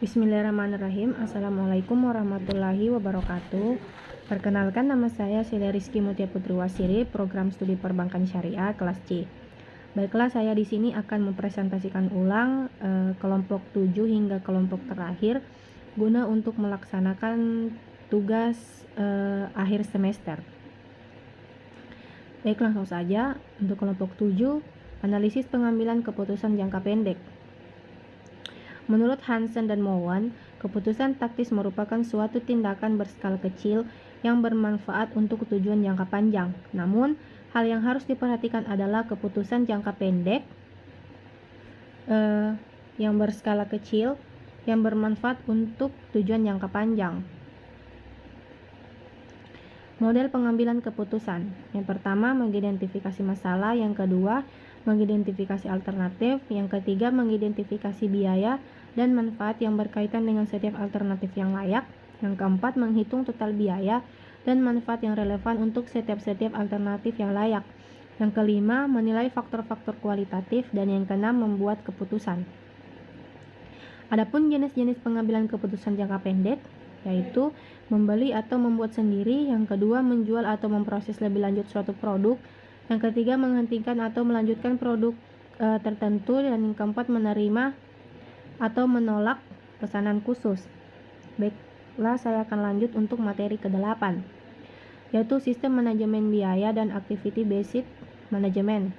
Bismillahirrahmanirrahim. Assalamualaikum warahmatullahi wabarakatuh. Perkenalkan, nama saya Sheila Rizky Mutia Putri Wasiri, Program Studi Perbankan Syariah kelas C. Baiklah, saya di sini akan mempresentasikan ulang kelompok 7 hingga kelompok terakhir guna untuk melaksanakan tugas akhir semester. Baik, langsung saja. Untuk kelompok 7, analisis pengambilan keputusan jangka pendek. Menurut Hansen dan Mowan, keputusan taktis merupakan suatu tindakan berskala kecil yang bermanfaat untuk tujuan jangka panjang. Namun, hal yang harus diperhatikan adalah keputusan jangka pendek yang berskala kecil yang bermanfaat untuk tujuan jangka panjang. Model pengambilan keputusan. Yang pertama, mengidentifikasi masalah. Yang kedua, mengidentifikasi alternatif. Yang ketiga, mengidentifikasi biaya dan manfaat yang berkaitan dengan setiap alternatif yang layak. Yang keempat, menghitung total biaya dan manfaat yang relevan untuk setiap alternatif yang layak. Yang kelima, menilai faktor-faktor kualitatif. Dan yang keenam, membuat keputusan. Adapun jenis-jenis pengambilan keputusan jangka pendek, yaitu membeli atau membuat sendiri. Yang kedua, menjual atau memproses lebih lanjut suatu produk. Yang ketiga, menghentikan atau melanjutkan produk tertentu. Dan yang keempat, menerima atau menolak pesanan khusus. Baiklah, saya akan lanjut untuk materi ke-8, yaitu sistem manajemen biaya dan activity based management.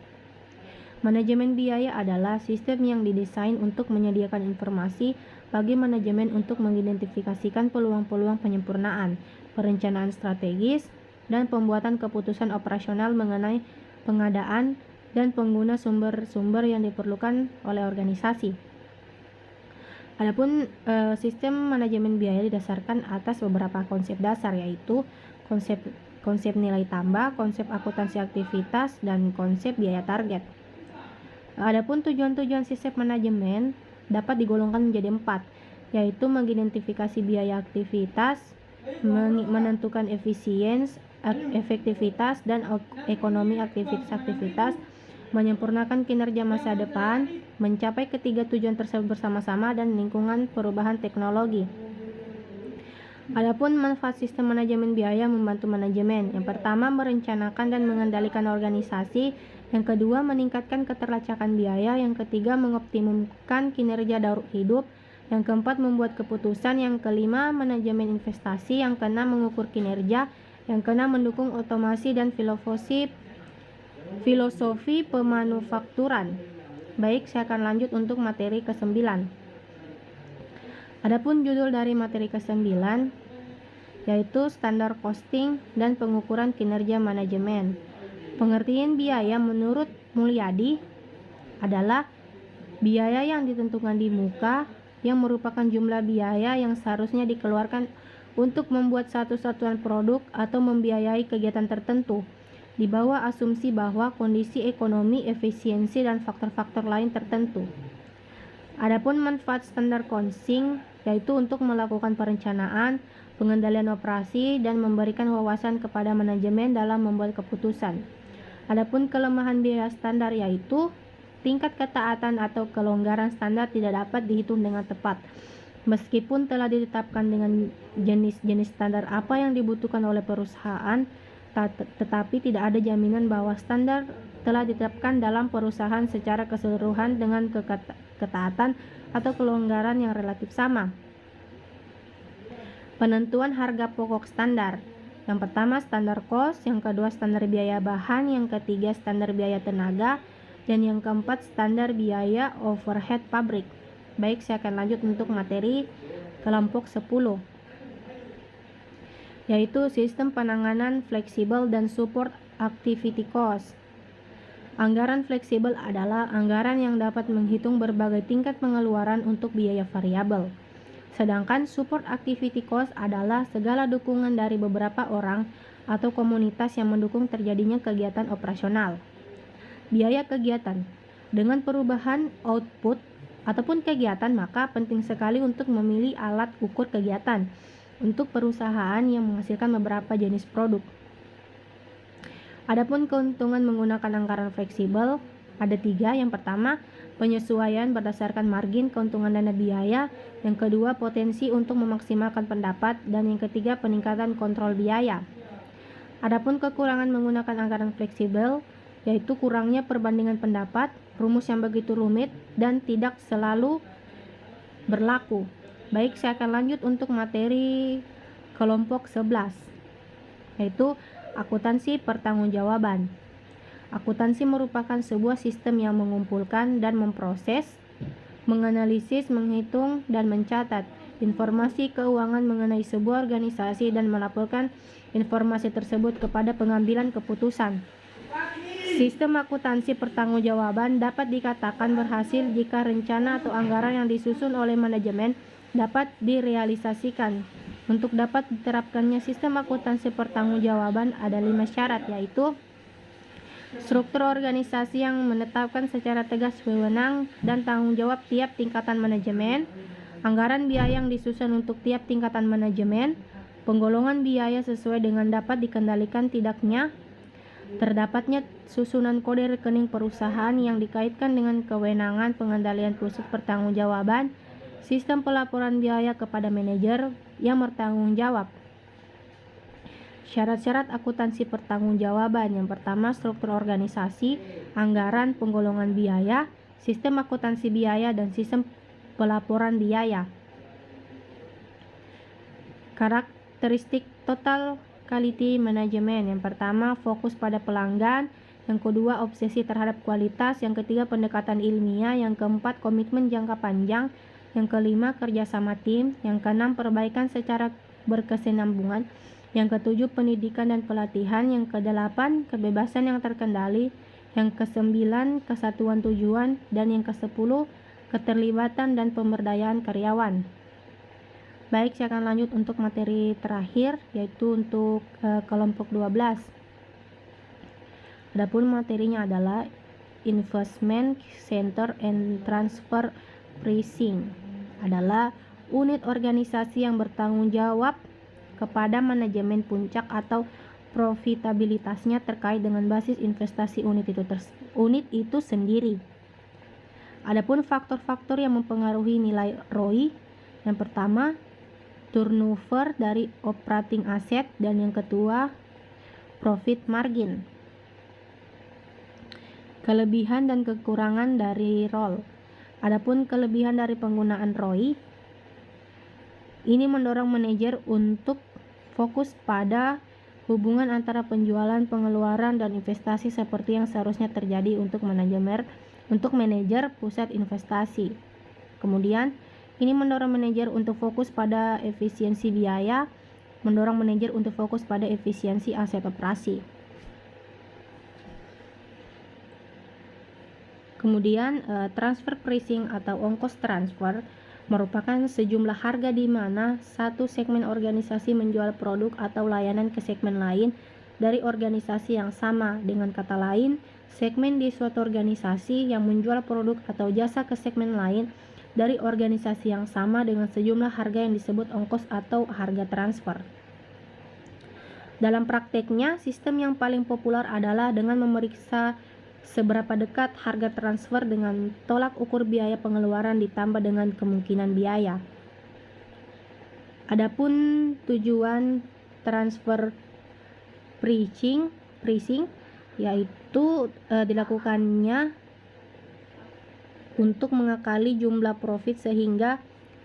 Manajemen biaya adalah sistem yang didesain untuk menyediakan informasi bagi manajemen untuk mengidentifikasikan peluang-peluang penyempurnaan, perencanaan strategis, dan pembuatan keputusan operasional mengenai pengadaan dan pengguna sumber-sumber yang diperlukan oleh organisasi. Adapun sistem manajemen biaya didasarkan atas beberapa konsep dasar, yaitu konsep nilai tambah, konsep akuntansi aktivitas, dan konsep biaya target. Adapun tujuan-tujuan sistem manajemen dapat digolongkan menjadi 4, yaitu mengidentifikasi biaya aktivitas, menentukan efektivitas dan ekonomi aktivitas, menyempurnakan kinerja masa depan, mencapai ketiga tujuan tersebut bersama-sama, dan lingkungan perubahan teknologi. Adapun manfaat sistem manajemen biaya membantu manajemen. Yang pertama, merencanakan dan mengendalikan organisasi. Yang kedua, meningkatkan keterlacakan biaya. Yang ketiga, mengoptimumkan kinerja daur hidup. Yang keempat, membuat keputusan. Yang kelima, manajemen investasi. Yang keenam, mengukur kinerja. Yang keenam, mendukung otomasi dan filosofi pemanufakturan. Baik, saya akan lanjut untuk materi ke-9. Adapun judul dari materi ke-9 yaitu standar costing dan pengukuran kinerja manajemen. Pengertian biaya menurut Mulyadi adalah biaya yang ditentukan di muka yang merupakan jumlah biaya yang seharusnya dikeluarkan untuk membuat satu satuan produk atau membiayai kegiatan tertentu, di bawah asumsi bahwa kondisi ekonomi, efisiensi, dan faktor-faktor lain tertentu. Adapun manfaat standar costing yaitu untuk melakukan perencanaan, pengendalian operasi, dan memberikan wawasan kepada manajemen dalam membuat keputusan. Adapun kelemahan biaya standar yaitu tingkat ketaatan atau kelonggaran standar tidak dapat dihitung dengan tepat. Meskipun telah ditetapkan dengan jenis-jenis standar apa yang dibutuhkan oleh perusahaan, tetapi tidak ada jaminan bahwa standar telah ditetapkan dalam perusahaan secara keseluruhan dengan ketaatan atau kelonggaran yang relatif sama. Penentuan harga pokok standar. Yang pertama, standar cost. Yang kedua, standar biaya bahan. Yang ketiga, standar biaya tenaga. Dan yang keempat, standar biaya overhead pabrik. Baik, saya akan lanjut untuk materi kelompok 10, yaitu sistem penanganan fleksibel dan support activity cost. Anggaran fleksibel adalah anggaran yang dapat menghitung berbagai tingkat pengeluaran untuk biaya variabel. Sedangkan support activity cost adalah segala dukungan dari beberapa orang atau komunitas yang mendukung terjadinya kegiatan operasional. Biaya kegiatan. Dengan perubahan output ataupun kegiatan, maka penting sekali untuk memilih alat ukur kegiatan untuk perusahaan yang menghasilkan beberapa jenis produk. Adapun keuntungan menggunakan anggaran fleksibel Ada 3. Yang pertama, penyesuaian berdasarkan margin keuntungan dana biaya. Yang kedua, potensi untuk memaksimalkan pendapat. Dan yang ketiga, peningkatan kontrol biaya. Adapun kekurangan menggunakan anggaran fleksibel, yaitu kurangnya perbandingan pendapat, rumus yang begitu rumit, dan tidak selalu berlaku. Baik, saya akan lanjut untuk materi kelompok 11, yaitu akuntansi pertanggungjawaban. Akuntansi merupakan sebuah sistem yang mengumpulkan dan memproses, menganalisis, menghitung, dan mencatat informasi keuangan mengenai sebuah organisasi dan melaporkan informasi tersebut kepada pengambilan keputusan. Sistem akuntansi pertanggungjawaban dapat dikatakan berhasil jika rencana atau anggaran yang disusun oleh manajemen dapat direalisasikan. Untuk dapat diterapkannya sistem akuntansi pertanggungjawaban ada 5 syarat, yaitu struktur organisasi yang menetapkan secara tegas wewenang dan tanggung jawab tiap tingkatan manajemen, anggaran biaya yang disusun untuk tiap tingkatan manajemen, penggolongan biaya sesuai dengan dapat dikendalikan tidaknya, terdapatnya susunan kode rekening perusahaan yang dikaitkan dengan kewenangan pengendalian pusat pertanggungjawaban, sistem pelaporan biaya kepada manajer yang bertanggung jawab. Syarat-syarat akuntansi pertanggungjawaban. Yang pertama, struktur organisasi, anggaran, penggolongan biaya, sistem akuntansi biaya, dan sistem pelaporan biaya. Karakteristik total quality management. Yang pertama, fokus pada pelanggan. Yang kedua, obsesi terhadap kualitas. Yang ketiga, pendekatan ilmiah. Yang keempat, komitmen jangka panjang. Yang kelima, kerjasama tim. Yang keenam, perbaikan secara berkesinambungan. Yang ketujuh, pendidikan dan pelatihan. Yang kedelapan, kebebasan yang terkendali. Yang kesembilan, kesatuan tujuan. Dan yang kesepuluh, keterlibatan dan pemberdayaan karyawan. Baik, saya akan lanjut untuk materi terakhir, yaitu untuk kelompok 12. Adapun materinya adalah Investment Center and Transfer Pricing, adalah unit organisasi yang bertanggung jawab kepada manajemen puncak atau profitabilitasnya terkait dengan basis investasi unit itu sendiri. Adapun faktor-faktor yang mempengaruhi nilai ROI, yang pertama, turnover dari operating asset, dan yang kedua, profit margin. Kelebihan dan kekurangan dari ROI. Adapun kelebihan dari penggunaan ROI, ini mendorong manajer untuk fokus pada hubungan antara penjualan, pengeluaran, dan investasi seperti yang seharusnya terjadi untuk manajer pusat investasi. Kemudian, ini mendorong manajer untuk fokus pada efisiensi biaya, mendorong manajer untuk fokus pada efisiensi aset operasi. Kemudian, transfer pricing atau ongkos transfer merupakan sejumlah harga di mana satu segmen organisasi menjual produk atau layanan ke segmen lain dari organisasi yang sama. Dengan kata lain, segmen di suatu organisasi yang menjual produk atau jasa ke segmen lain dari organisasi yang sama dengan sejumlah harga yang disebut ongkos atau harga transfer. Dalam prakteknya, sistem yang paling populer adalah dengan memeriksa seberapa dekat harga transfer dengan tolak ukur biaya pengeluaran ditambah dengan kemungkinan biaya. Adapun tujuan transfer pricing yaitu dilakukannya untuk mengakali jumlah profit sehingga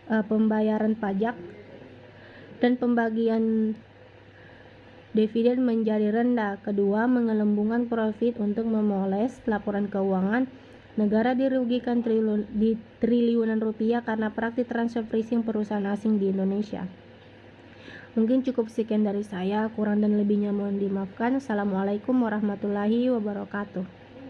pembayaran pajak dan pembagian dividen menjadi rendah. Kedua, menggelembungkan profit untuk memoles laporan keuangan. Negara dirugikan triliunan rupiah karena praktik transfer pricing perusahaan asing di Indonesia. Mungkin cukup sekian dari saya, kurang dan lebihnya mohon dimaafkan. Assalamualaikum warahmatullahi wabarakatuh.